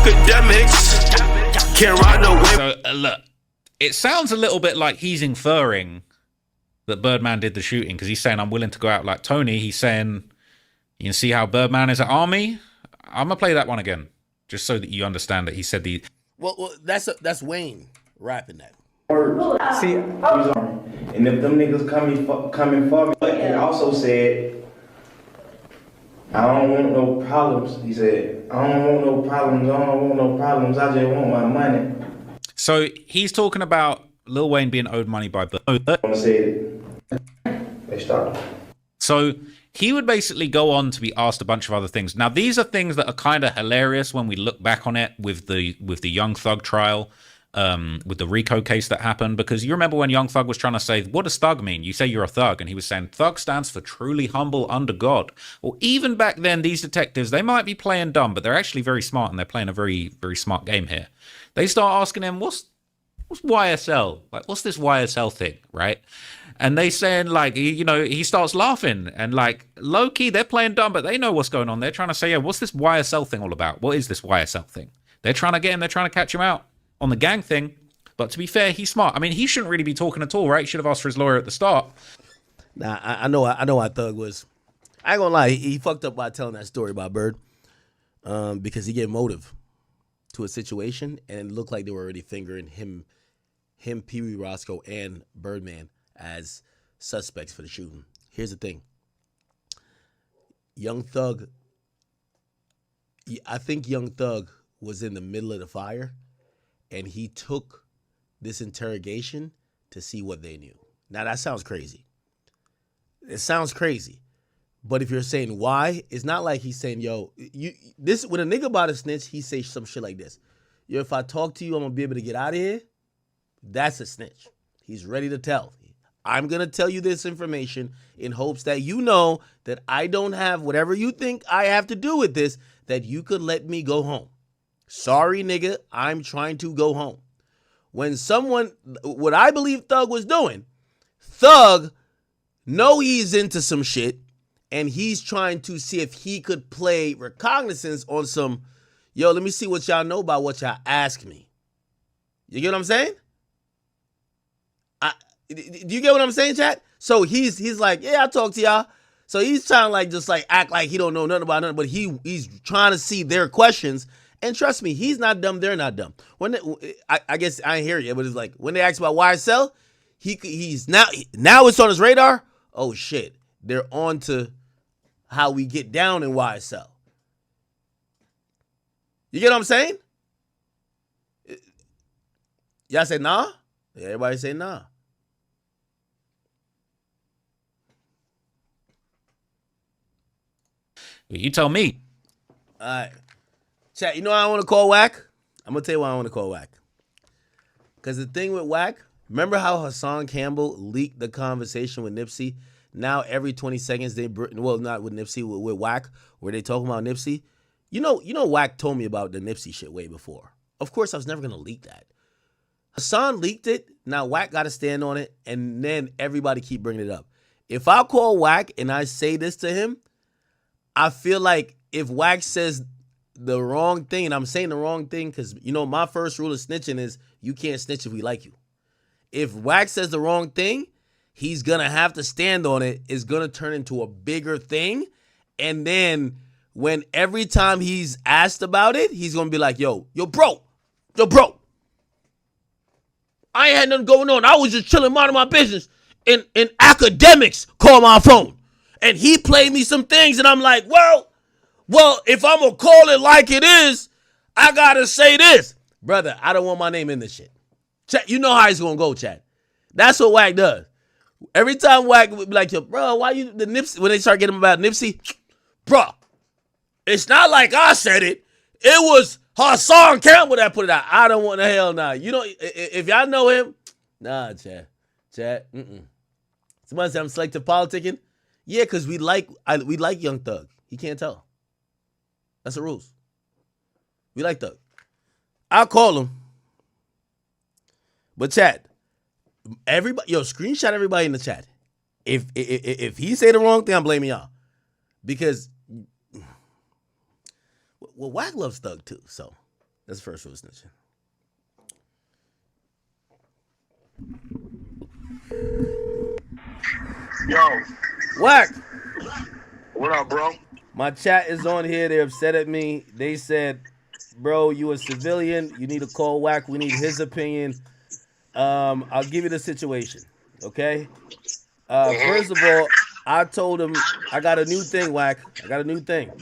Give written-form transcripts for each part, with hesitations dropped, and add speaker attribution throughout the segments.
Speaker 1: Akademiks can't ride no wave.
Speaker 2: So look, it sounds a little bit like he's inferring that Birdman did the shooting because he's saying, I'm willing to go out like Tony. He's saying, you can see how Birdman is at Army. I'm going to play that one again just so that you understand that he said the...
Speaker 3: Well, that's Wayne rapping that.
Speaker 4: See, and if them niggas coming for me, but he also said, I don't want no problems. He said, I don't want no problems. I just want my money.
Speaker 2: So he's talking about Lil Wayne being owed money by Birdman.
Speaker 4: They started.
Speaker 2: So he would basically go on to be asked a bunch of other things. Now, these are things that are kind of hilarious when we look back on it with the Young Thug trial, with the RICO case that happened. Because you remember when Young Thug was trying to say, what does thug mean? You say you're a thug. And he was saying, thug stands for truly humble under God. Well, even back then, these detectives, they might be playing dumb, but they're actually very smart, and they're playing a very, very smart game here. They start asking him, what's YSL? Like, what's this YSL thing, right? And they saying, like, he starts laughing, and like, low-key, they're playing dumb, but they know what's going on. They're trying to say, yeah, what's this YSL thing all about? What is this YSL thing? They're trying to get him, they're trying to catch him out on the gang thing. But to be fair, he's smart. I mean, he shouldn't really be talking at all, right? He should have asked for his lawyer at the start.
Speaker 3: Nah, I know why Thug was. I ain't gonna lie, he fucked up by telling that story about Bird, because he gave motive to a situation, and it looked like they were already fingering him, Pee Wee Roscoe, and Birdman as suspects for the shooting. Here's the thing. I think Young Thug was in the middle of the fire, and he took this interrogation to see what they knew. Now, that sounds crazy. It sounds crazy. But if you're saying why, it's not like he's saying, yo, when a nigga about to snitch, he say some shit like this. Yo, if I talk to you, I'm going to be able to get out of here. That's a snitch. He's ready to tell. I'm going to tell you this information in hopes that you know that I don't have whatever you think I have to do with this, that you could let me go home. Sorry, nigga, I'm trying to go home. When what I believe Thug was doing, Thug know he's into some shit, and he's trying to see if he could play recognizance on some, yo, let me see what y'all know about what y'all ask me. You get what I'm saying? Do you get what I'm saying, chat? So he's like, yeah, I talk to y'all. So he's trying to just act like he don't know nothing about nothing, but he's trying to see their questions. And trust me, he's not dumb. They're not dumb. I guess I ain't hear it yet, but it's like when they ask about YSL, he's now it's on his radar. Oh shit, they're on to how we get down in YSL. You get what I'm saying? Y'all say nah? Yeah, everybody say nah.
Speaker 2: You tell me.
Speaker 3: All right. Chat, you know why I want to call Wack? I'm going to tell you why I want to call Wack. Because the thing with Wack, remember how Hassan Campbell leaked the conversation with Nipsey? Now every 20 seconds not with Nipsey, with Wack, where they talking about Nipsey. You know Wack told me about the Nipsey shit way before. Of course, I was never going to leak that. Hassan leaked it. Now Wack got to stand on it, and then everybody keep bringing it up. If I call Wack and I say this to him, I feel like if Wack says the wrong thing, and I'm saying the wrong thing because, my first rule of snitching is you can't snitch if we like you. If Wack says the wrong thing, he's going to have to stand on it. It's going to turn into a bigger thing. And then when every time he's asked about it, he's going to be like, yo, bro. I ain't had nothing going on. I was just chilling, minding my business. And Akademiks called my phone. And he played me some things, and I'm like, well, if I'm going to call it like it is, I got to say this. Brother, I don't want my name in this shit. Chat, you know how it's going to go, chat. That's what Wack does. Every time Wack would be like, yo, bro, why you, the Nipsey, when they start getting about Nipsey, bro, it's not like I said it. It was Hassan Campbell that put it out. I don't want the hell nah. If y'all know him, nah, chat, Somebody said I'm selective politicking. Yeah, because we like Young Thug. He can't tell. That's the rules. We like Thug. I'll call him. But chat, everybody, screenshot everybody in the chat. If he say the wrong thing, I'm blaming y'all. Because, Wack loves Thug too, so That's the first rule of snitching.
Speaker 5: Yo,
Speaker 3: Wack.
Speaker 5: what up, bro?
Speaker 3: My chat is on here. They're upset at me. They said, bro, you a civilian. You need to call Wack. We need his opinion. I'll give you the situation, okay? First of all, I told him I got a new thing, Wack. I got a new thing.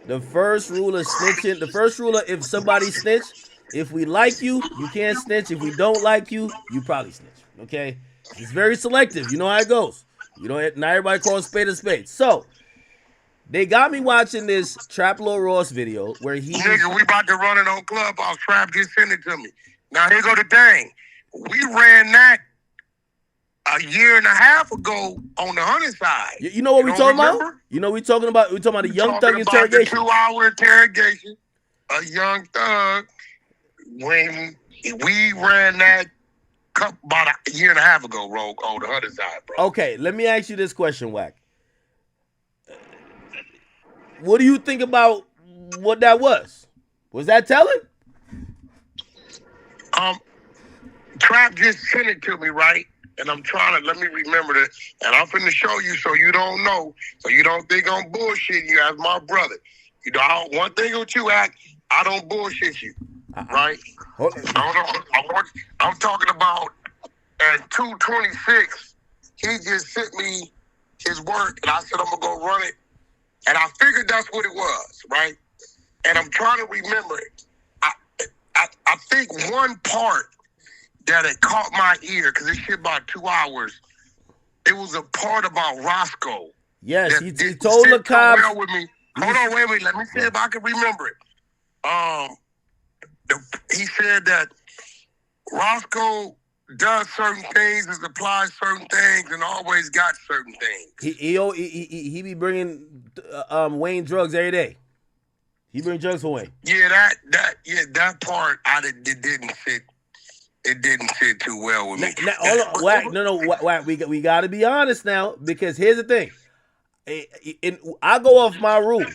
Speaker 3: The first rule of snitching, the first rule of if somebody snitch, if we like you, you can't snitch. If we don't like you, you probably snitch, okay? It's very selective. You know how it goes. You know, not everybody calls spade a spade. So, they got me watching this Trap Lil Ross video where he...
Speaker 5: Nigga, we about to run it on Clubhouse. Trap just sent it to me. Now, here go the thing. We ran that a year and a half ago on the Hunter side.
Speaker 3: You know what we talking about? You know what we talking about? We talking about the Young Thug interrogation.
Speaker 5: The 2-hour interrogation. A Young Thug. When we ran that about a year and a half ago, bro, on the Hunter side, bro.
Speaker 3: Okay, let me ask you this question, Wack. What do you think about what that was? Was that telling?
Speaker 5: Trap just sent it to me, right? And I'm trying to, let me remember that. And I'm finna show you so you don't know, so you don't think I'm bullshitting you as my brother. You know, one thing with you, Act, I don't bullshit you, right? I'm talking about at 2:26, he just sent me his work, and I said, I'm gonna go run it. And I figured that's what it was, right? And I'm trying to remember it. I think one part that it caught my ear, because this shit about 2 hours, it was a part about Roscoe.
Speaker 3: Yes, he told the cops.
Speaker 5: Well with me. Hold on, wait a minute. Let me see if I can remember it. He said that Roscoe does certain things and supplies certain things and always got certain things.
Speaker 3: He be bringing Wayne drugs every day. He bring drugs for Wayne.
Speaker 5: Yeah, that part it didn't fit. It didn't fit too well with me.
Speaker 3: Wack, we got to be honest now, because here's the thing. I go off my rule.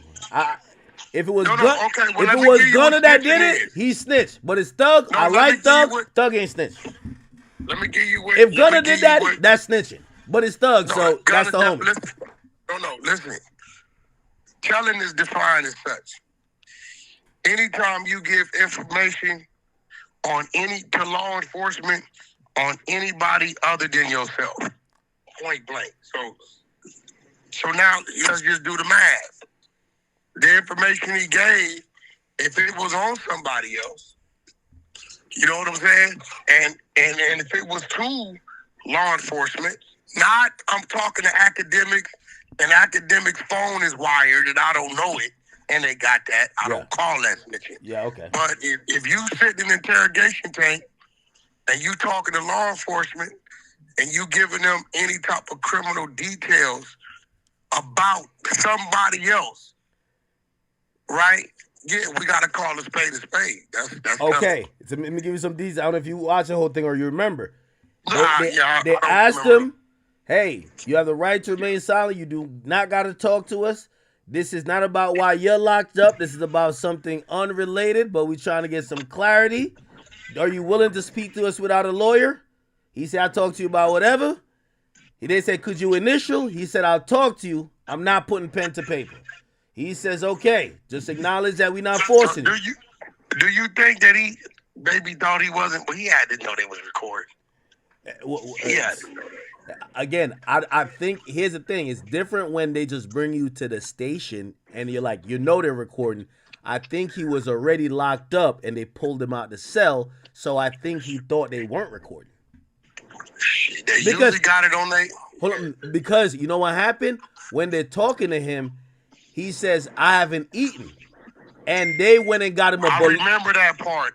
Speaker 3: If it was Gunner that did it, he snitched. But it's Thug. I like Thug. Thug ain't snitch.
Speaker 5: Let me give you what.
Speaker 3: If Gunner did that, that's snitching. But it's Thug, so that's the homie.
Speaker 5: Listen. Telling is defined as such. Anytime you give information to law enforcement on anybody other than yourself, point blank. So now let's just do the math. The information he gave, if it was on somebody else, you know what I'm saying? And if it was to law enforcement, I'm talking to Akademiks, and Akademiks' phone is wired, and I don't know it, and they got that. I don't call that snitching.
Speaker 3: Yeah, okay.
Speaker 5: But if you sit in an interrogation tank and you talking to law enforcement and you giving them any type of criminal details about somebody else, right? Yeah, we got to call a spade a spade. That's
Speaker 3: okay. So let me give you some details. I don't know if you watch the whole thing or you remember.
Speaker 5: They
Speaker 3: asked him, hey, you have the right to remain silent. You do not got to talk to us. This is not about why you're locked up. This is about something unrelated, but we're trying to get some clarity. Are you willing to speak to us without a lawyer? He said, I'll talk to you about whatever. They said, could you initial? He said, I'll talk to you. I'm not putting pen to paper. He says, okay, just acknowledge that we're not forcing it.
Speaker 5: Do you think that he maybe thought he wasn't, but he had to know they was recording? Yeah.
Speaker 3: Again, I think here's the thing. It's different when they just bring you to the station and you're like, they're recording. I think he was already locked up and they pulled him out the cell. So I think he thought they weren't recording.
Speaker 5: They usually got it on they.
Speaker 3: Hold on, because you know what happened? When they're talking to him, he says, I haven't eaten. And they went and got him
Speaker 5: I remember that part.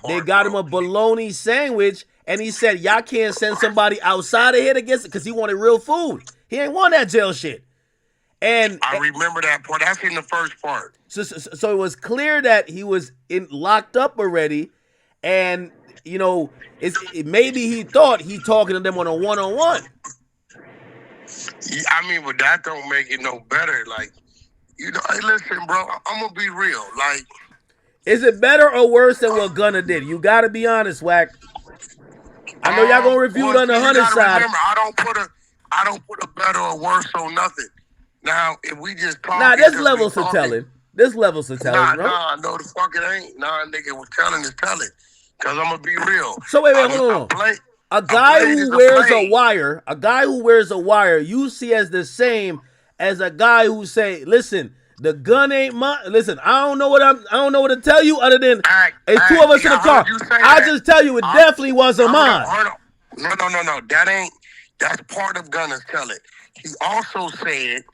Speaker 3: They got him a bologna sandwich. And he said, y'all can't send somebody outside of here to get it because he wanted real food. He ain't want that jail shit. And
Speaker 5: I remember that part. That's in the first part.
Speaker 3: So it was clear that he was locked up already. And, maybe he thought he talking to them on a one-on-one.
Speaker 5: Yeah, I mean, but that don't make it no better. Like, hey, listen, bro, I'm going to be real. Like,
Speaker 3: Is it better or worse than what Gunna did? You got to be honest, Wack. I know y'all gonna review it on the 100 side.
Speaker 5: Remember, I don't put a better or worse on nothing. Now, if we just talk,
Speaker 3: nah, there's levels to telling. There's levels to telling, bro.
Speaker 5: Nah, no, the fuck it ain't. Nah, nigga, what telling is telling. Cause I'm gonna be real.
Speaker 3: So wait, hold on. A guy who wears a wire, you see as the same as a guy who say, listen, the gun ain't mine. Listen, I don't know what to tell you other than it's two of us in the car. I just tell you it definitely wasn't mine.
Speaker 5: No. That's part of Gunna's telling. He also said,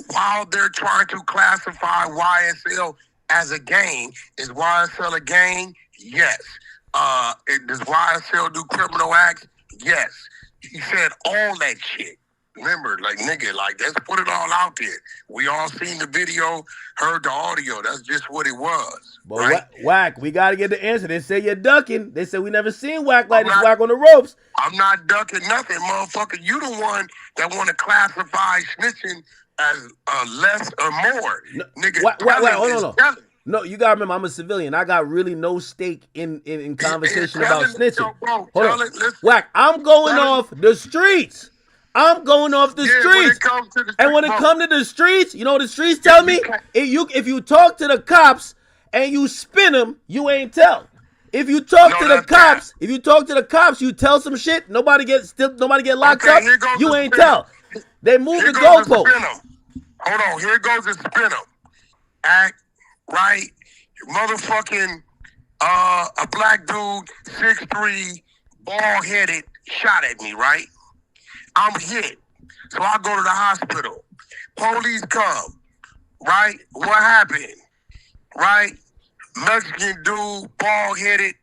Speaker 5: while they're trying to classify YSL as a gang, is YSL a gang? Yes. Does YSL do criminal acts? Yes. He said all that shit. Remember, like, nigga, like, let's put it all out there. We all seen the video, heard the audio. That's just what it was.
Speaker 3: But
Speaker 5: right?
Speaker 3: Wack, we got to get the answer. They say you're ducking. They said we never seen Wack like this, Wack on the ropes.
Speaker 5: I'm not ducking nothing, motherfucker. You the one that want to classify snitching as less or more.
Speaker 3: No,
Speaker 5: nigga,
Speaker 3: hold on. No, you gotta remember, I'm a civilian. I got really no stake in conversation about snitching. Hold on. Wack, I'm going off the streets. I'm going off the streets. And when it comes to the streets, you know what the streets tell me? If you talk to the cops and you spin them, you ain't tell. If you talk to the cops, you tell some shit, nobody get locked up, you ain't tell. They move the goalposts.
Speaker 5: Hold on, here goes the spin them. Act right, motherfucking a black dude, 6'3", bald-headed, shot at me, right? I'm hit. So I go to the hospital. Police come. Right? What happened? Right? Mexican dude, bald-headed,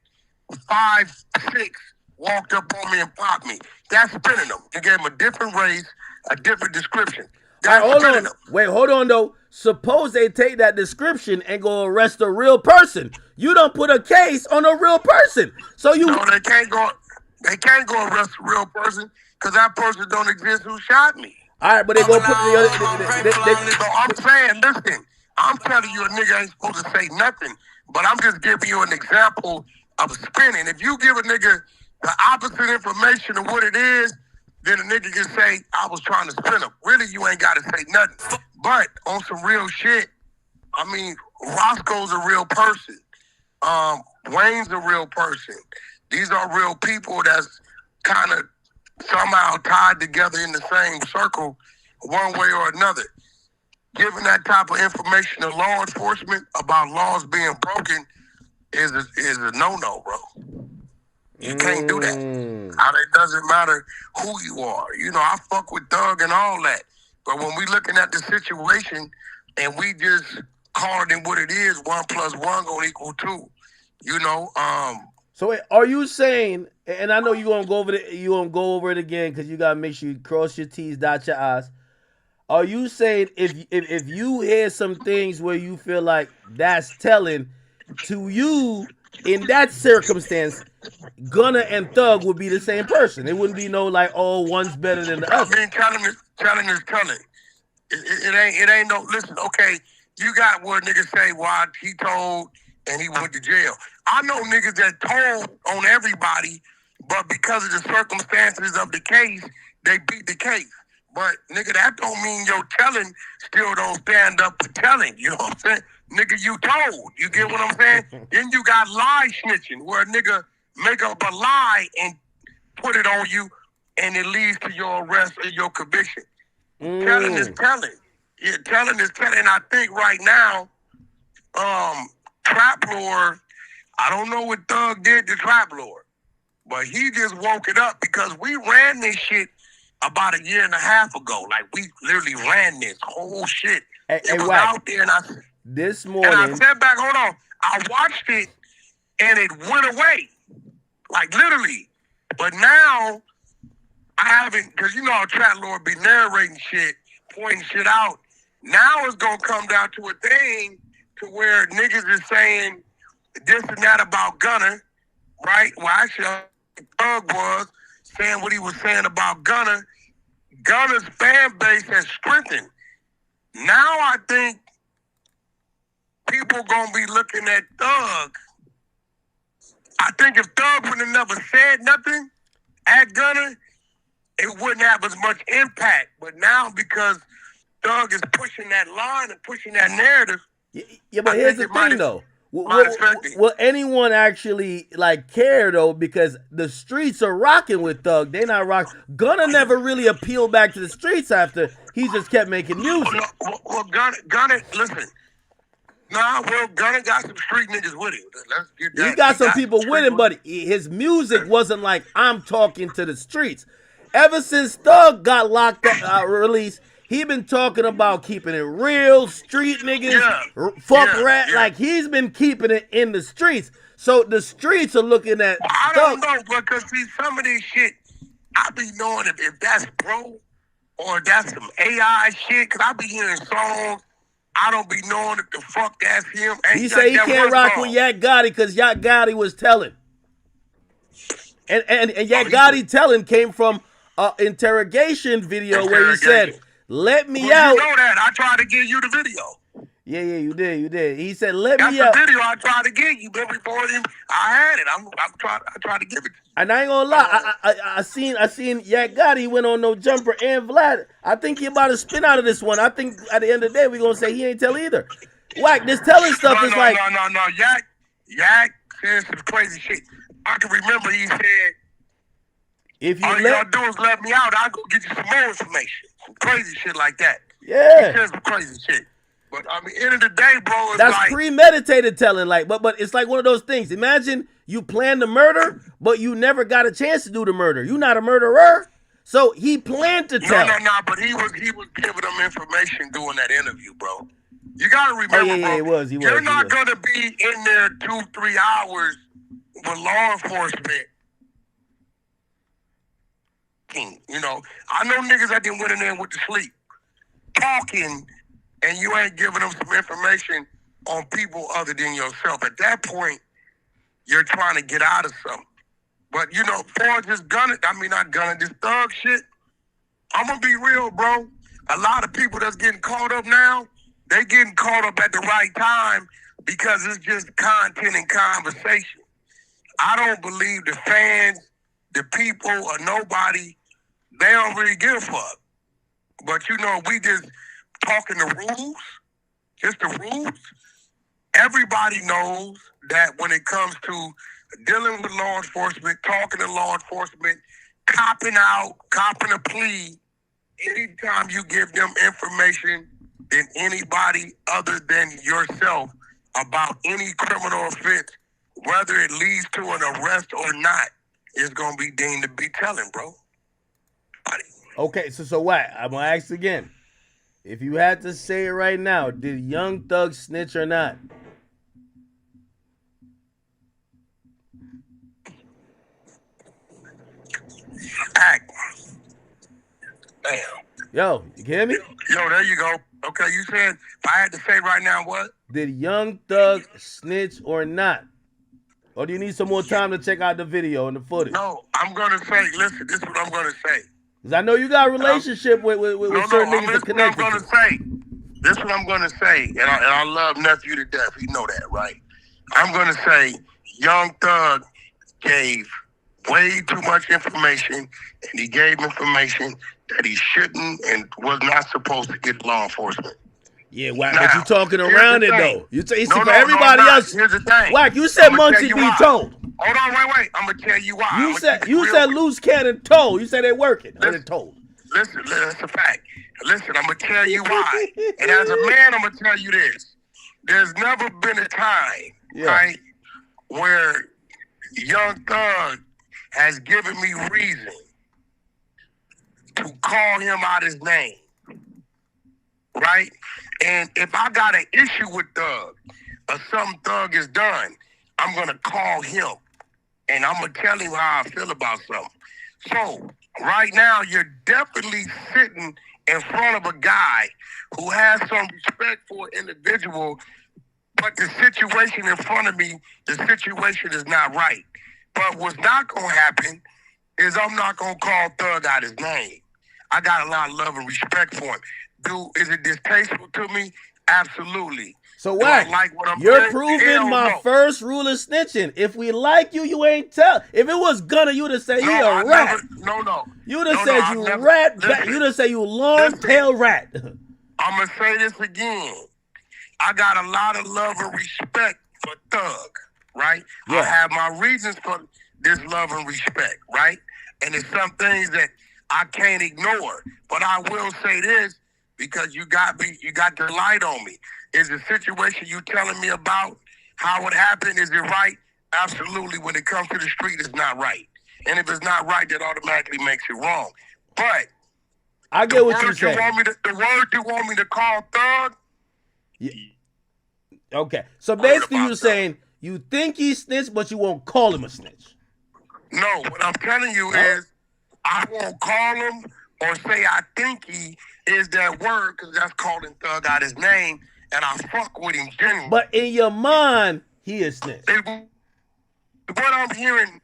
Speaker 5: 5'6", walked up on me and popped me. That's spinning them. You gave him a different race, a different description. That's
Speaker 3: hold on. Wait, hold on, though. Suppose they take that description and go arrest a real person. You don't put a case on a real person. So you...
Speaker 5: No, they can't go arrest a real person. Because that person don't exist who shot me.
Speaker 3: All right, but they go put
Speaker 5: So I'm saying, listen, I'm telling you a nigga ain't supposed to say nothing, but I'm just giving you an example of spinning. If you give a nigga the opposite information of what it is, then a nigga can say, I was trying to spin him. Really, you ain't got to say nothing. But on some real shit, I mean, Roscoe's a real person. Wayne's a real person. These are real people that's kind of somehow tied together in the same circle one way or another. Giving that type of information to law enforcement about laws being broken is a no-no, bro. You can't do that. It doesn't matter who you are. You know, I fuck with Thug and all that. But when we looking at the situation and we just call it what it is, 1 + 1 gonna equal 2. You know,
Speaker 3: So wait, are you saying, and I know you're gonna go over it again because you gotta make sure you cross your T's, dot your I's. Are you saying if you hear some things where you feel like that's telling to you in that circumstance, Gunna and Thug would be the same person? It wouldn't be no like, oh, one's better than the other.
Speaker 5: I mean, telling is telling. It ain't no, listen, okay, you got what niggas say, well, he told and he went to jail. I know niggas that told on everybody, but because of the circumstances of the case, they beat the case. But, nigga, that don't mean your telling still don't stand up for telling. You know what I'm saying? Nigga, you told. You get what I'm saying? Then you got lie snitching, where a nigga make up a lie and put it on you, and it leads to your arrest or your conviction. Telling is telling. Yeah, telling is telling. I think right now, Trap Lord, I don't know what Thug did to Trap Lord, but he just woke it up because we ran this shit about 1.5 years ago. Like, we literally ran this whole shit. It was out there, and
Speaker 3: this morning,
Speaker 5: and I sat back, hold on, I watched it, and it went away. Like, literally. But now, I haven't, because you know how Trap Lord be narrating shit, pointing shit out. Now it's going to come down to a thing to where niggas is saying this and that about Gunna, right? Well, actually, Thug was saying what he was saying about Gunna. Gunna's fan base has strengthened. Now I think people people gonna be looking at Thug. I think if Thug would have never said nothing at Gunna, it wouldn't have as much impact. But now because Thug is pushing that line and pushing that narrative.
Speaker 3: Yeah, but here's the thing, though. Will anyone actually like care though? Because the streets are rocking with Thug. They not rock. Gunna never really appealed back to the streets after he just kept making music.
Speaker 5: Well, Gunna, listen. Nah, well, Gunna got some street niggas with him.
Speaker 3: He got some people with him, but his music wasn't like I'm talking to the streets. Ever since Thug got locked up, released, he been talking about keeping it real, street niggas, rap. Yeah. Like he's been keeping it in the streets. So the streets are looking at.
Speaker 5: I don't know, because see, some of this shit, I be knowing if that's bro or that's some AI shit. Cause I be hearing songs, I don't be knowing if the fuck that's him.
Speaker 3: He say he can't rock with Wack Gotti because Wack Gotti was telling. And Wack Gotti telling came from an interrogation video where he said, "Let me out."
Speaker 5: You know that. I tried to give you the video.
Speaker 3: Yeah, you did. He said, "Let me out."
Speaker 5: That's the video I tried to give you, but before him, I had it. I tried to give it to you.
Speaker 3: And I ain't gonna lie, I seen Wack Gotti went on No Jumper and Vlad. I think he about to spin out of this one. I think at the end of the day, we gonna say he ain't tell either. Wack, this telling stuff is like...
Speaker 5: No. Yak said some crazy shit. I can remember he said,
Speaker 3: if you
Speaker 5: all you gotta do is let me out, I'll go get you some more information. Some crazy shit like that.
Speaker 3: Yeah.
Speaker 5: He said some crazy shit. But I mean, end of the day, bro, it's
Speaker 3: that's
Speaker 5: like
Speaker 3: premeditated telling, like, but it's like one of those things. Imagine you planned the murder, but you never got a chance to do the murder. You're not a murderer, so he planned to tell.
Speaker 5: No, but he was giving them information during that interview, bro. You gotta remember, bro.
Speaker 3: He was.
Speaker 5: You're not gonna be in there 2-3 hours with law enforcement. You know, I know niggas that didn't went in there and went to sleep talking. And you ain't giving them some information on people other than yourself. At that point, you're trying to get out of something. But, you know, for just not Gunna, this Thug shit, I'm going to be real, bro. A lot of people that's getting caught up now, they getting caught up at the right time because it's just content and conversation. I don't believe the fans, the people, or nobody, they don't really give a fuck. But, you know, we just... talking the rules, just the rules. Everybody knows that when it comes to dealing with law enforcement, talking to law enforcement, copping a plea, anytime you give them information than anybody other than yourself about any criminal offense, whether it leads to an arrest or not, is going to be deemed to be telling, bro.
Speaker 3: Okay, so what? I'm going to ask again. If you had to say it right now, did Young Thug snitch or not?
Speaker 5: Act. Damn.
Speaker 3: Yo, you hear me?
Speaker 5: Yo, there you go. Okay, you said if I had to say right now what?
Speaker 3: Did Young Thug snitch or not? Or do you need some more time to check out the video and the footage?
Speaker 5: No, I'm going to say, listen, this is what I'm going to say.
Speaker 3: Because I know you got a relationship with certain niggas that connect with you.
Speaker 5: This is what I'm going to say, and I love Nephew to death. You know that, right? I'm going to say Young Thug gave way too much information, and he gave information that he shouldn't and was not supposed to get law enforcement.
Speaker 3: Yeah, Wack, but you talking around it, though. You see, for everybody else.
Speaker 5: Here's the thing.
Speaker 3: Wack, you said Munchie be told.
Speaker 5: Hold on, wait. I'm going to tell you why.
Speaker 3: You said loose cannon told. You said they working. They're told.
Speaker 5: Listen, that's a fact. Listen, I'm going to tell you why. And as a man, I'm going to tell you this. There's never been a time, right, where Young Thug has given me reason to call him out his name, right? And if I got an issue with Thug or something Thug has done, I'm going to call him and I'm going to tell him how I feel about something. So right now, you're definitely sitting in front of a guy who has some respect for an individual, but the situation in front of me, the situation is not right. But what's not going to happen is I'm not going to call Thug out his name. I got a lot of love and respect for him. Dude, is it distasteful to me? Absolutely.
Speaker 3: So
Speaker 5: Do I
Speaker 3: Wack,
Speaker 5: like what I'm
Speaker 3: you're
Speaker 5: doing?
Speaker 3: proving
Speaker 5: Hell
Speaker 3: my
Speaker 5: no.
Speaker 3: first rule of snitching. If we like you, you ain't tell. If it was Gunner, you would have said
Speaker 5: No,
Speaker 3: you
Speaker 5: I
Speaker 3: a rat.
Speaker 5: never. No.
Speaker 3: You would have
Speaker 5: No,
Speaker 3: said
Speaker 5: I've
Speaker 3: you
Speaker 5: never-
Speaker 3: rat.
Speaker 5: listen,
Speaker 3: You'd have said you long tail rat.
Speaker 5: I'm gonna say this again. I got a lot of love and respect for Thug, right?
Speaker 3: Yeah.
Speaker 5: I have my reasons for this love and respect, right? And there's some things that I can't ignore. But I will say this because you got the light on me. Is the situation you telling me about how it happened, is it right? Absolutely. When it comes to the street, it's not right. And if it's not right, that automatically makes it wrong. But
Speaker 3: I get what you're saying.
Speaker 5: the word you want me to call Thug?
Speaker 3: Yeah. Okay, so
Speaker 5: Word
Speaker 3: basically
Speaker 5: about
Speaker 3: you're
Speaker 5: Thug.
Speaker 3: saying you think he snitched, but you won't call him a snitch.
Speaker 5: No, what I'm telling you is I won't call him or say I think he is that word because that's calling Thug out his name and I fuck with him genuinely.
Speaker 3: But in your mind, he is snitch.
Speaker 5: What I'm hearing,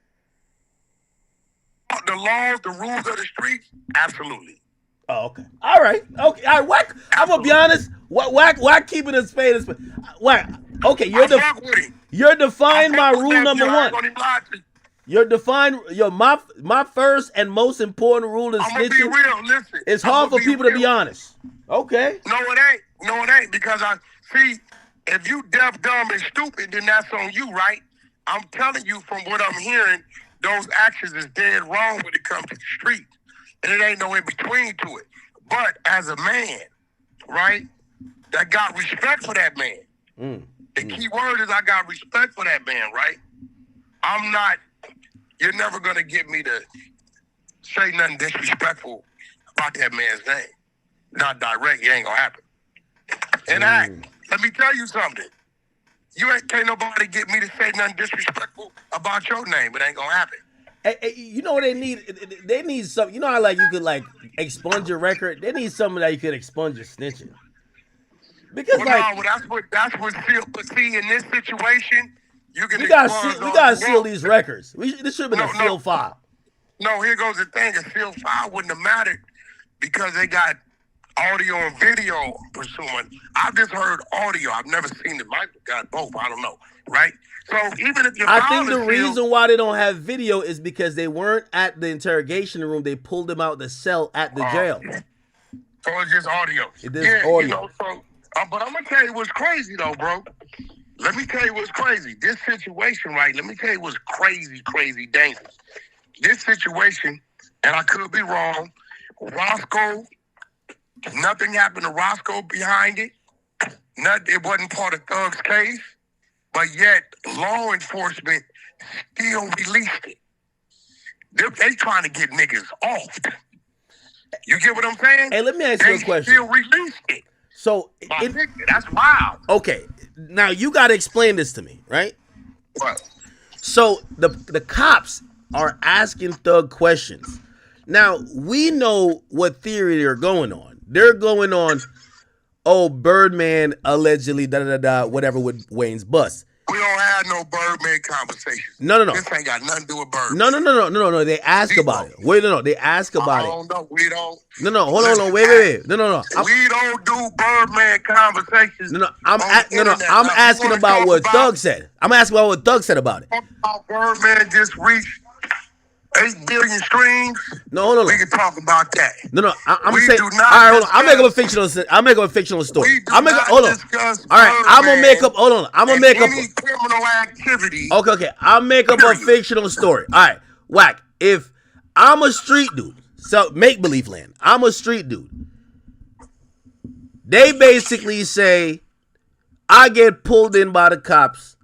Speaker 5: the laws, the rules of the streets, absolutely.
Speaker 3: Oh, okay. All right. Okay. All right. Wack. I'm gonna be honest. Wack keeping his spade. Wack. Okay.
Speaker 5: I fuck with him.
Speaker 3: You're defying
Speaker 5: I
Speaker 3: my
Speaker 5: fuck with
Speaker 3: rule
Speaker 5: that
Speaker 3: number
Speaker 5: dude. I ain't
Speaker 3: one.
Speaker 5: gonna even lie to you.
Speaker 3: You're defying my first and most important rule in
Speaker 5: I'm gonna be
Speaker 3: snitching.
Speaker 5: real. Listen,
Speaker 3: It's
Speaker 5: I'm
Speaker 3: hard
Speaker 5: gonna
Speaker 3: for people to
Speaker 5: real.
Speaker 3: be honest. Okay.
Speaker 5: No, it ain't. No, it ain't. Because I see, if you deaf, dumb, and stupid, then that's on you, right? I'm telling you from what I'm hearing, those actions is dead wrong when it comes to the street. And it ain't no in between to it. But as a man, right, that got respect for that man. The key word is I got respect for that man, right? I'm not, you're never going to get me to say nothing disrespectful about that man's name. Not direct, it ain't going to happen. And let me tell you something. Can't nobody get me to say nothing disrespectful about your name. It ain't going to happen.
Speaker 3: Hey, you know what they need? They need something. You know how like you could like expunge your record. They need something that you could expunge your snitching. Because
Speaker 5: Well, no, that's what seal. But see, in this situation, you can.
Speaker 3: we gotta seal these records. This should have been a sealed file.
Speaker 5: No, here goes the thing. A sealed file wouldn't have mattered because they got audio and video pursuing. I've just heard audio. I've never seen it. Might have got both. I don't know. Right? So even if your
Speaker 3: I
Speaker 5: file
Speaker 3: think the
Speaker 5: is sealed,
Speaker 3: reason why they don't have video is because they weren't at the interrogation room. They pulled them out the cell at the jail.
Speaker 5: So it's just audio.
Speaker 3: It is audio.
Speaker 5: You know, so, but I'm gonna tell you what's crazy though, bro. Let me tell you what's crazy. This situation, right? Let me tell you what's crazy, crazy dangerous. This situation, and I could be wrong. Roscoe, nothing happened to Roscoe behind it. It wasn't part of Thug's case, but yet law enforcement still released it. They trying to get niggas off. You get what I'm saying?
Speaker 3: Hey, let me ask you a question.
Speaker 5: They still released it.
Speaker 3: So
Speaker 5: That's wild.
Speaker 3: okay, now you got to explain this to me, right?
Speaker 5: What?
Speaker 3: So the cops are asking Thug questions. Now we know what theory they're going on. They're going on, oh, Birdman allegedly whatever with Wayne's bus.
Speaker 5: We don't have no Birdman conversations.
Speaker 3: No.
Speaker 5: This ain't got nothing to do with Birdman.
Speaker 3: No. They ask about it. Wait, no. They ask about it.
Speaker 5: I don't know. We don't.
Speaker 3: No. Hold on. Wait. No.
Speaker 5: We don't do Birdman conversations.
Speaker 3: No. I'm
Speaker 5: on the internet.
Speaker 3: I'm
Speaker 5: Now, if you
Speaker 3: asking
Speaker 5: wanna
Speaker 3: about
Speaker 5: talk
Speaker 3: what Thug said. I'm asking about what Thug said about it.
Speaker 5: Talk about Birdman just reached 8 billion streams.
Speaker 3: No, hold on.
Speaker 5: We can talk about that.
Speaker 3: No. I'm
Speaker 5: We
Speaker 3: saying.
Speaker 5: do
Speaker 3: All
Speaker 5: not
Speaker 3: right, hold on.
Speaker 5: discuss-
Speaker 3: I'm making a fictional story.
Speaker 5: We do
Speaker 3: I'm making.
Speaker 5: not
Speaker 3: Hold on.
Speaker 5: discuss
Speaker 3: All right. I'm gonna make
Speaker 5: Birdman
Speaker 3: up. Hold on. I'm gonna
Speaker 5: and
Speaker 3: make up.
Speaker 5: any criminal activity.
Speaker 3: Okay. I'll make up a fictional story. All right. Wack. If I'm a street dude, so make believe land. I'm a street dude. They basically say I get pulled in by the cops,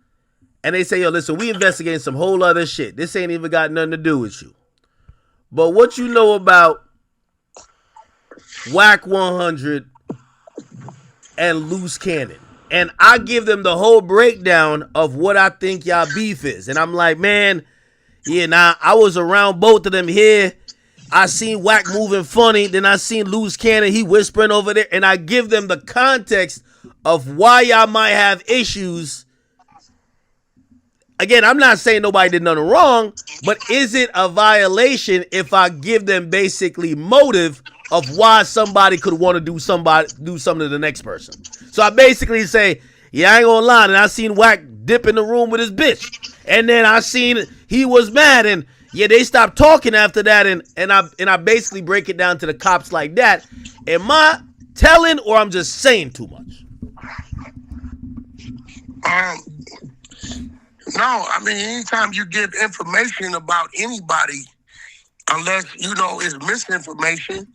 Speaker 3: and they say, "Yo, listen, we investigating some whole other shit. This ain't even got nothing to do with you." But what you know about Wack100 and Loose Cannon? And I give them the whole breakdown of what I think y'all beef is. And I'm like, man, yeah, nah, I was around both of them here. I seen Wack moving funny. Then I seen Loose Cannon, he whispering over there. And I give them the context of why y'all might have issues. Again, I'm not saying nobody did nothing wrong, but is it a violation if I give them basically motive of why somebody could want to do something to the next person? So I basically say, Yeah, I ain't gonna lie. And I seen Wack dip in the room with his bitch. And then I seen he was mad. And yeah, they stopped talking after that. And I basically break it down to the cops like that. Am I telling or I'm just saying too much?
Speaker 5: No, I mean, anytime you give information about anybody, unless, you know, it's misinformation,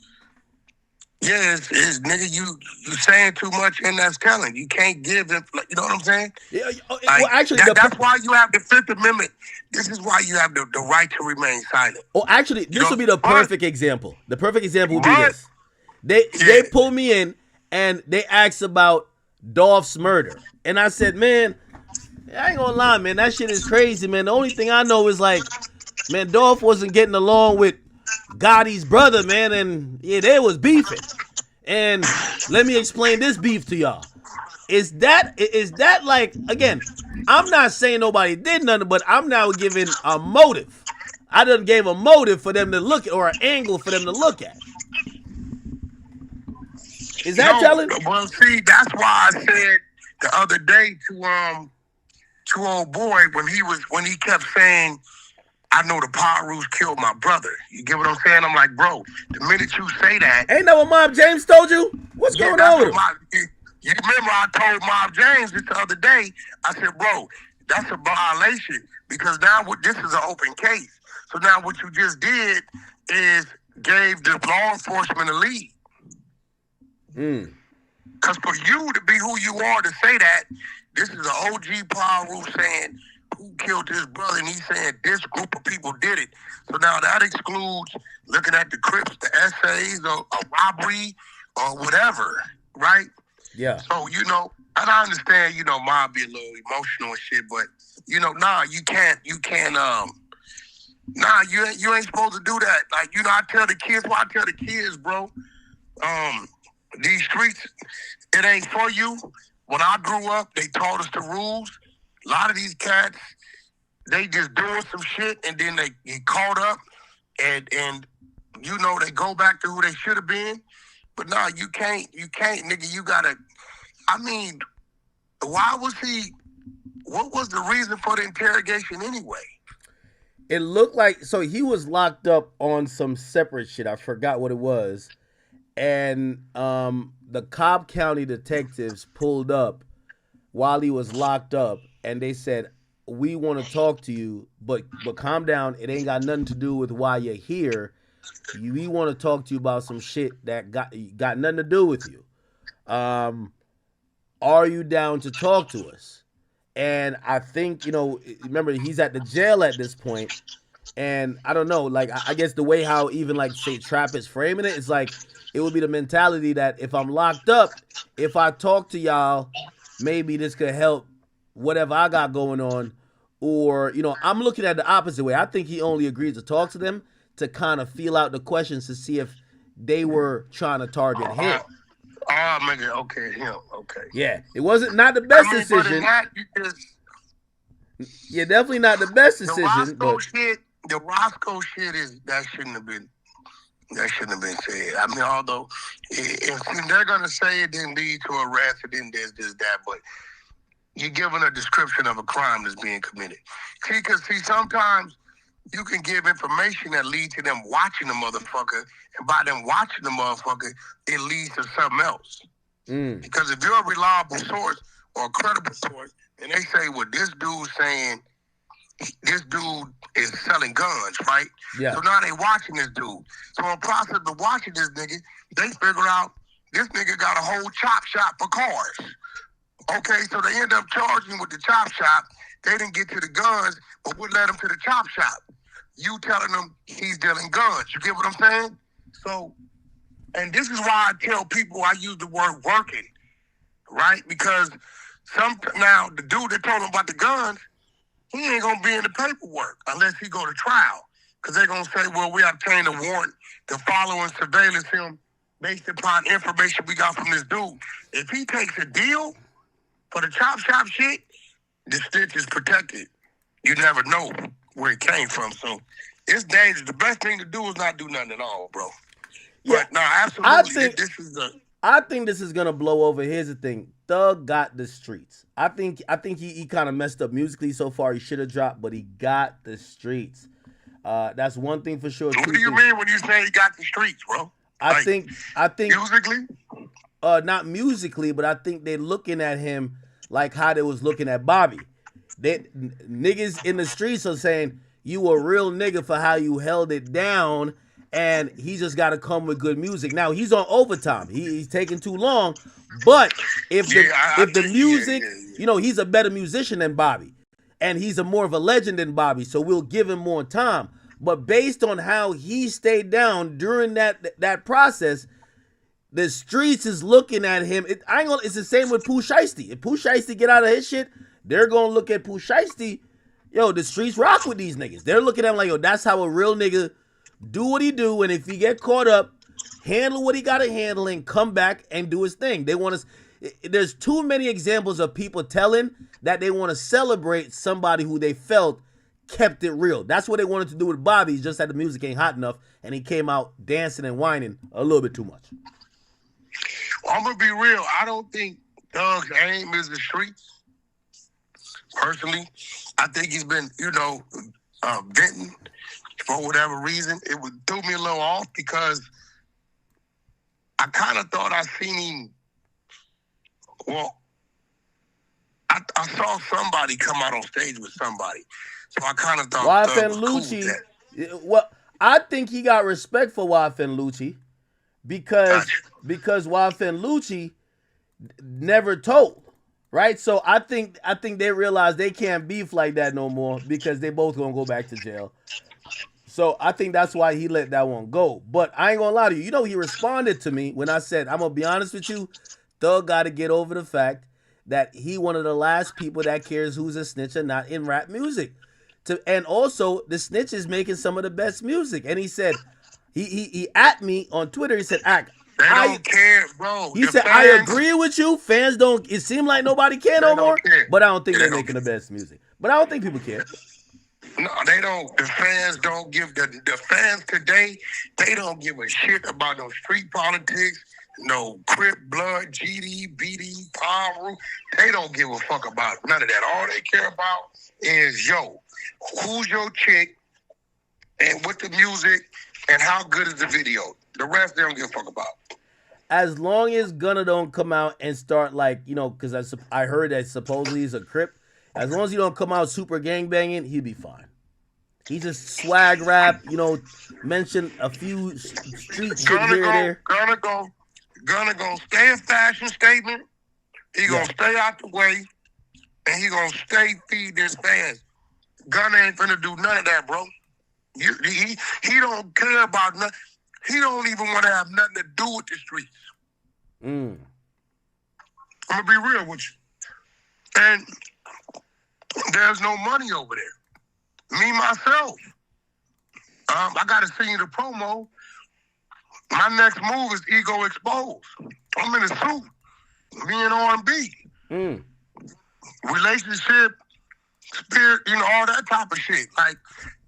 Speaker 5: yeah, it's nigga, you saying too much and that's telling. You can't give it, you know what I'm saying?
Speaker 3: Yeah,
Speaker 5: Like,
Speaker 3: well, actually,
Speaker 5: that's why you have the Fifth Amendment. This is why you have the right to remain silent.
Speaker 3: Oh, actually, this would be the perfect example. The perfect example would be this. They pulled me in and they asked about Dolph's murder. And I said, man, I ain't gonna lie, man, that shit is crazy, man. The only thing I know is like, man, Dolph wasn't getting along with Gotti's brother, man, and yeah, they was beefing. And let me explain this beef to y'all. Is that like, again, I'm not saying nobody did nothing, but I'm now giving a motive. I done gave a motive for them to look at, or an angle for them to look at. Is that telling?
Speaker 5: Well, see, that's why I said the other day to old boy when he kept saying, I know the Pirus killed my brother. You get what I'm saying? I'm like, bro, the minute you say that,
Speaker 3: ain't that what Mob James told you? What's going on with him?
Speaker 5: You remember I told Mob James this the other day, I said, bro, that's a violation because now this is an open case. So now what you just did is gave the law enforcement a lead. Because for you to be who you are to say that, this is an OG Piru saying who killed his brother, and he's saying this group of people did it. So now that excludes looking at the Crips, the essays, or a robbery, or whatever, right?
Speaker 3: Yeah.
Speaker 5: So, you know, and I understand, you know, Mob be a little emotional and shit, but, you know, you ain't supposed to do that. Like, you know, I tell the kids, bro, these streets, it ain't for you. When I grew up, they taught us the rules. A lot of these cats, they just doing some shit and then they get caught up and you know, they go back to who they should have been. But no, you can't, nigga, you gotta, I mean, what was the reason for the interrogation anyway?
Speaker 3: It looked like, so he was locked up on some separate shit. I forgot what it was. And the Cobb County detectives pulled up while he was locked up, and they said, we want to talk to you, but calm down. It ain't got nothing to do with why you're here. We want to talk to you about some shit that got nothing to do with you. Are you down to talk to us? And I think, you know, remember, he's at the jail at this point. And I don't know, like, I guess the way how even, like, say, Trap is framing it, it's like, it would be the mentality that if I'm locked up, if I talk to y'all, maybe this could help whatever I got going on. Or, you know, I'm looking at the opposite way. I think he only agreed to talk to them to kind of feel out the questions to see if they were trying to target him.
Speaker 5: Okay, him, okay.
Speaker 3: Yeah, it wasn't not the best decision. Yeah, definitely not the best decision.
Speaker 5: The Roscoe shit that shouldn't have been said. I mean, although if they're gonna say it didn't lead to arrest, it didn't this, that, but you're giving a description of a crime that's being committed. Because sometimes you can give information that leads to them watching the motherfucker, and by them watching the motherfucker, it leads to something else. Because if you're a reliable source or a credible source, and they say, well, this dude's saying this dude is selling guns, right?
Speaker 3: Yeah.
Speaker 5: So now they watching this dude. So in the process of watching this nigga, they figure out this nigga got a whole chop shop for cars. Okay, so they end up charging with the chop shop. They didn't get to the guns, but what led them to the chop shop? You telling them he's dealing guns. You get what I'm saying? So, and this is why I tell people I use the word working, right? Because now the dude that told him about the guns, he ain't gonna be in the paperwork unless he go to trial. Because they're gonna say, well, we obtained a warrant to follow and surveillance him based upon information we got from this dude. If he takes a deal for the chop shop shit, the stitch is protected. You never know where it came from. So it's dangerous. The best thing to do is not do nothing at all, bro.
Speaker 3: Yeah,
Speaker 5: but no, absolutely.
Speaker 3: I think this is gonna blow over. Here's the thing. Thug got the streets. I think he kind of messed up musically so far. He should have dropped, but he got the streets. That's one thing for sure.
Speaker 5: What do you mean when you say he got the streets, bro?
Speaker 3: I think
Speaker 5: musically?
Speaker 3: Not musically, but I think they're looking at him like how they was looking at Bobby. Niggas in the streets are saying you a real nigga for how you held it down, and he just got to come with good music. Now he's on overtime. He's taking too long, but if the music, you know, he's a better musician than Bobby, and he's more of a legend than Bobby, so we'll give him more time. But based on how he stayed down during that process, the streets is looking at him. It's the same with Pooh Shiesty. If Pooh Shiesty get out of his shit, they're gonna look at Pooh Shiesty. Yo, the streets rock with these niggas. They're looking at him like, yo, that's how a real nigga do what he do, and if he get caught up, handle what he gotta handle and come back and do his thing. They want to. There's too many examples of people telling that they want to celebrate somebody who they felt kept it real. That's what they wanted to do with Bobby, just that the music ain't hot enough, and he came out dancing and whining a little bit too much.
Speaker 5: Well, I'm gonna be real. I don't think Thug's aim is the streets. Personally, I think he's been, venting for whatever reason. It threw me a little off because I kind of thought I seen him. Well, I saw somebody come out on stage with somebody, so I kind of thought Thug was cool with that.
Speaker 3: Well, I think he got respect for Wack100 because Wack100 never told. Right, so I think they realize they can't beef like that no more because they both gonna go back to jail. So I think that's why he let that one go. But I ain't gonna lie to you. You know, he responded to me when I said, I'm gonna be honest with you, Thug got to get over the fact that he one of the last people that cares who's a snitch and not in rap music. And also the snitch is making some of the best music. And he said, he at me on Twitter. He said,
Speaker 5: They don't care, bro.
Speaker 3: He said, I agree with you. Fans don't, it seemed like nobody care no more, but I don't think they're making the best music. But I don't think people care.
Speaker 5: No, they don't. The fans don't give, the fans today, they don't give a shit about no street politics, no Crip, Blood, GD, BD, Palm. They don't give a fuck about none of that. All they care about is, who's your chick and what the music and how good is the video. The rest they don't give a fuck about.
Speaker 3: As long as Gunna don't come out and start because I heard that supposedly he's a Crip. As long as he don't come out super gangbanging, he'll be fine. He just swag rap, mention a few street shit here and there.
Speaker 5: Gunna gonna stay a fashion statement. He gonna stay out the way, and he gonna stay feed his fans. Gunna ain't finna do none of that, bro. He don't care about nothing. He don't even want to have nothing to do with the streets. I'm going to be real with you. And there's no money over there. Me, myself. I got to send you the promo. My next move is Ego Exposed. I'm in a suit. Me and R&B. Relationship, spirit, all that type of shit. Like,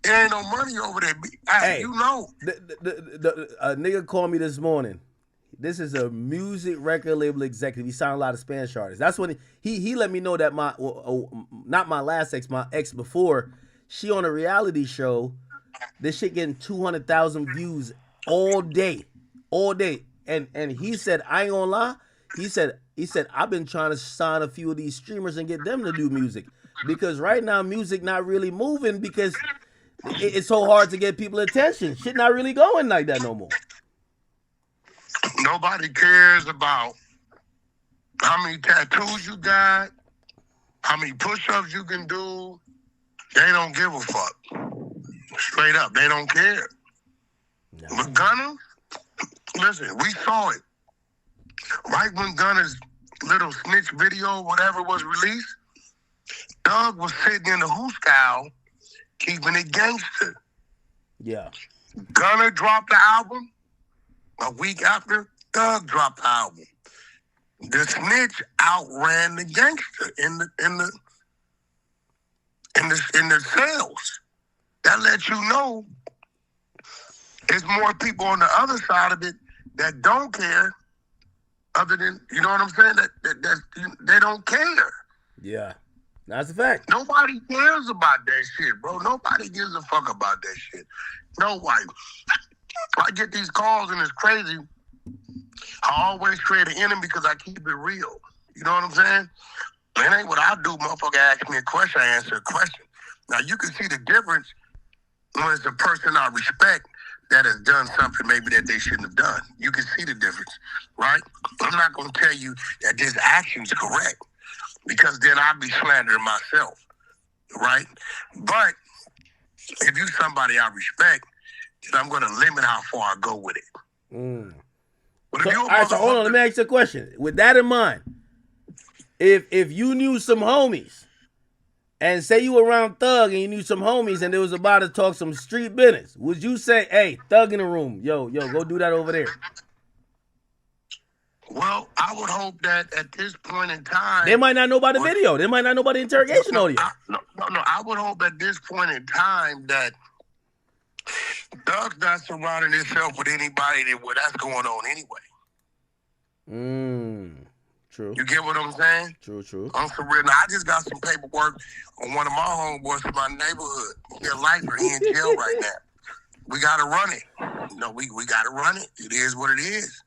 Speaker 5: there ain't no money over there. Hey,
Speaker 3: A nigga called me this morning. This is a music record label executive. He signed a lot of Spanish artists. That's when he let me know that not my last ex, my ex before, she on a reality show. This shit getting 200,000 views all day. And he said, I ain't gonna lie. He said, I've been trying to sign a few of these streamers and get them to do music. Because right now music not really moving because it's so hard to get people attention. Shit not really going like that no more.
Speaker 5: Nobody cares about how many tattoos you got, how many push-ups you can do. They don't give a fuck. Straight up, they don't care. No. But Gunna, listen, we saw it. Right when Gunna's little snitch video, whatever, was released, Doug was sitting in the hooscow keeping it gangster.
Speaker 3: Yeah.
Speaker 5: Gunna dropped the album. A week after, Thug dropped the album. The snitch outran the gangster in the sales. That lets you know there's more people on the other side of it that don't care Other than, you know what I'm saying? They don't care.
Speaker 3: Yeah, that's a fact.
Speaker 5: Nobody cares about that shit, bro. Nobody gives a fuck about that shit. Nobody. I get these calls and it's crazy. I always create an enemy because I keep it real. You know what I'm saying? It ain't what I do. Motherfucker ask me a question, I answer a question. Now, you can see the difference when it's a person I respect that has done something maybe that they shouldn't have done. You can see the difference, right? I'm not going to tell you that this action's correct because then I'll be slandering myself, right? But if you somebody I respect, then I'm going to limit how far I go with it.
Speaker 3: Mm.
Speaker 5: But
Speaker 3: So, all right, so hold on. Let me ask you a question. With that in mind, if you knew some homies, and say you were around Thug and you knew some homies and they was about to talk some street business, would you say, hey, Thug in the room, yo, go do that over there?
Speaker 5: Well, I would hope that at this point in time...
Speaker 3: They might not know about the video. They might not know about the interrogation audio.
Speaker 5: No. I would hope at this point in time that Thug's not surrounding himself with anybody that's going on anyway.
Speaker 3: True.
Speaker 5: You get what I'm saying?
Speaker 3: True.
Speaker 5: I'm for real. Now, I just got some paperwork on one of my homeboys from my neighborhood. He's a lifer. He in jail right now. We got to run it. You know, we got to run it. It is what it is.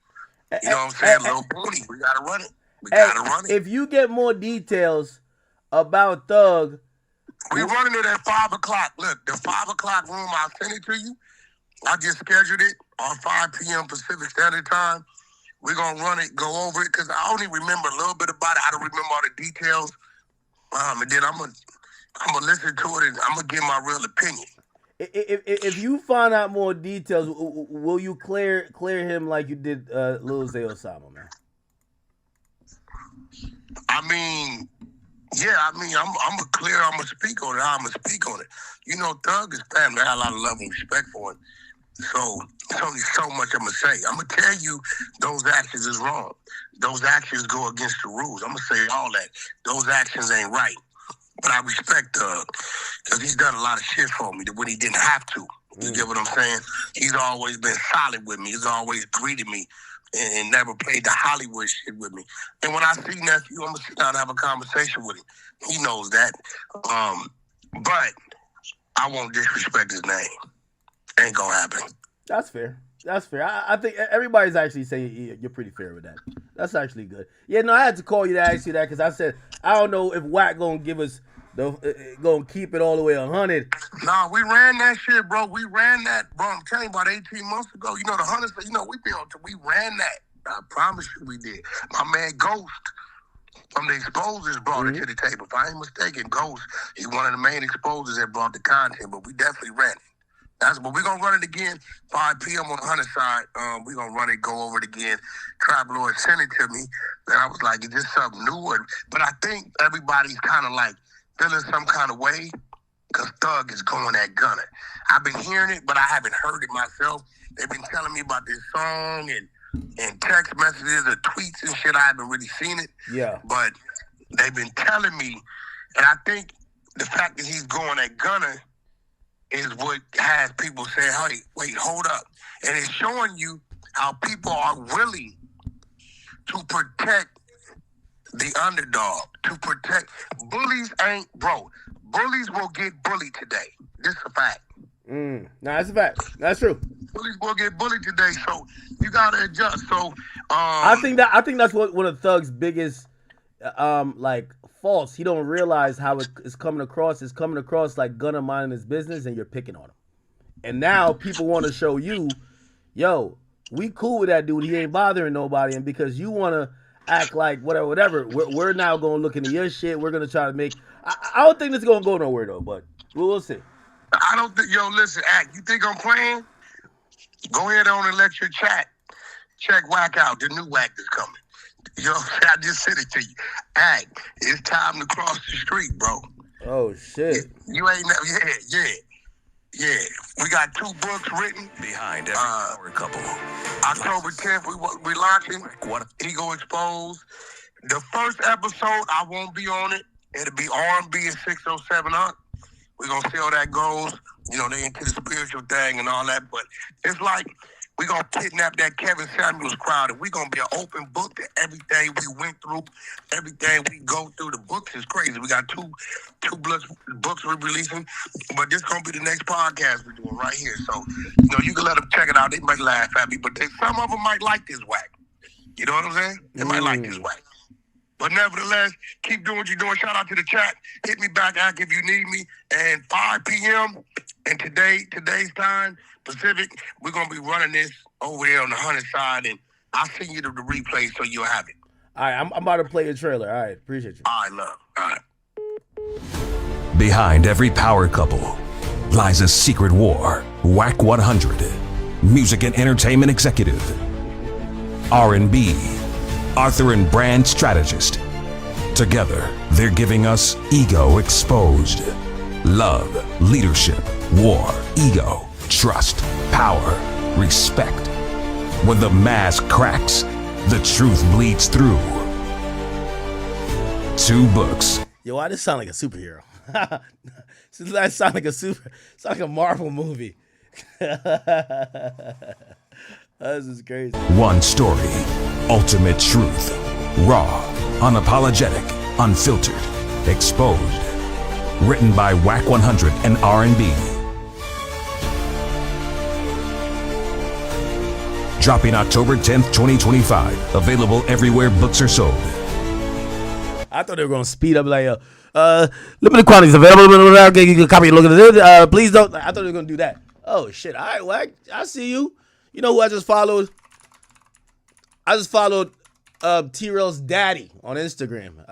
Speaker 5: You know what I'm saying? Little booty. We got to run it. We got to run it.
Speaker 3: If you get more details about Thug...
Speaker 5: We running it at 5 o'clock. Look, the 5 o'clock room, I'll send it to you. I just scheduled it on 5 p.m. Pacific Standard Time. We're going to run it, go over it, because I only remember a little bit about it. I don't remember all the details. And then I'm going to listen to it, and I'm going to give my real opinion.
Speaker 3: If you find out more details, will you clear him like you did Lil Zay Osama, man?
Speaker 5: I mean, yeah, I'm going to speak on it. I'm going to speak on it. You know, Thug is family. I have a lot of love and respect for him. So it's only so much I'm going to say. I'm going to tell you those actions is wrong. Those actions go against the rules. I'm going to say all that. Those actions ain't right. But I respect Thug because he's done a lot of shit for me when he didn't have to. You get what I'm saying? He's always been solid with me. He's always greeted me and never played the Hollywood shit with me. And when I see nephew, I'm going to sit down and have a conversation with him. He knows that. But I won't disrespect his name. Ain't gonna happen.
Speaker 3: That's fair. I think everybody's actually saying you're pretty fair with that. That's actually good. Yeah, no, I had to call you to ask you that because I said I don't know if Wack gonna give us gonna keep it all the way 100.
Speaker 5: Nah, we ran that shit, bro. We ran that, bro. I'm telling you, about 18 months ago. You know the hunters. You know we ran that. I promise you, we did. My man Ghost from the exposers brought it to the table. If I ain't mistaken, Ghost, he's one of the main exposers that brought the content. But we definitely ran it. But we're going to run it again, 5 p.m. on the Hunter side. We're going to run it, go over it again. Trap Lord sent it to me. And I was like, is this something new? But I think everybody's kind of like feeling some kind of way because Thug is going at Gunner. I've been hearing it, but I haven't heard it myself. They've been telling me about this song and text messages or tweets and shit. I haven't really seen it.
Speaker 3: Yeah.
Speaker 5: But they've been telling me. And I think the fact that he's going at Gunner is what has people say, hey, wait, hold up. And it's showing you how people are willing to protect the underdog, to protect. Bullies ain't, bro. Bullies will get bullied today. This is a fact.
Speaker 3: No, that's a fact. That's true.
Speaker 5: Bullies will get bullied today, so you got to adjust. So
Speaker 3: I think that's what one of Thug's biggest faults. He don't realize how it's coming across. It's coming across like Gunner minding his business and you're picking on him. And now people want to show you, yo, we cool with that dude. He ain't bothering nobody. And because you want to act like whatever, we're now going to look into your shit. We're going to try to make... I don't think this is going to go nowhere, though, but we'll see.
Speaker 5: I don't think... Yo, listen, Act, you think I'm playing? Go ahead on and let your chat check Wack out. The new Wack is coming. Yo, I just said it to you. Hey, it's time to cross the street, bro.
Speaker 3: Oh, shit.
Speaker 5: You ain't never... Yeah. We got 2 books written.
Speaker 1: Behind every power couple.
Speaker 5: October 10th, we launching Ego Exposed. The first episode, I won't be on it. It'll be R&B and 607 Up. We're going to see how that goes. You know, they into the spiritual thing and all that. But it's like... We're going to kidnap that Kevin Samuels crowd, and we're going to be an open book to everything we went through, everything we go through. The books is crazy. We got two books we're releasing, but this is going to be the next podcast we're doing right here. So, you can let them check it out. They might laugh at me, but some of them might like this Wack. You know what I'm saying? They might like this Wack. But nevertheless, keep doing what you're doing. Shout out to the chat. Hit me back, Ak, if you need me. And 5 p.m. and today's time, Pacific, we're going to be running this over there on the 100 side. And I'll send you the replay so you'll have it.
Speaker 3: All right, I'm about to play a trailer. All right, appreciate you.
Speaker 5: All right, love. All right.
Speaker 1: Behind every power couple lies a secret war. Wack100, music and entertainment executive. R&B, Arthur and brand strategist. Together, they're giving us ego exposed. Love, leadership, war, ego, trust, power, respect. When the mask cracks, the truth bleeds through. 2 books.
Speaker 3: Yo, why does sound like a superhero? That sound like it's like a Marvel movie. This is crazy.
Speaker 1: 1 story, ultimate truth. Raw, unapologetic, unfiltered, exposed. Written by Wack100 and R&B. Dropping October 10th, 2025. Available everywhere books are sold.
Speaker 3: I thought they were going to speed up like, limited quantities available. You can copy and look at it. Please don't. I thought they were going to do that. Oh, shit. All right, Wack. I see you. You know who I just followed? I just followed T-Rail's daddy on Instagram.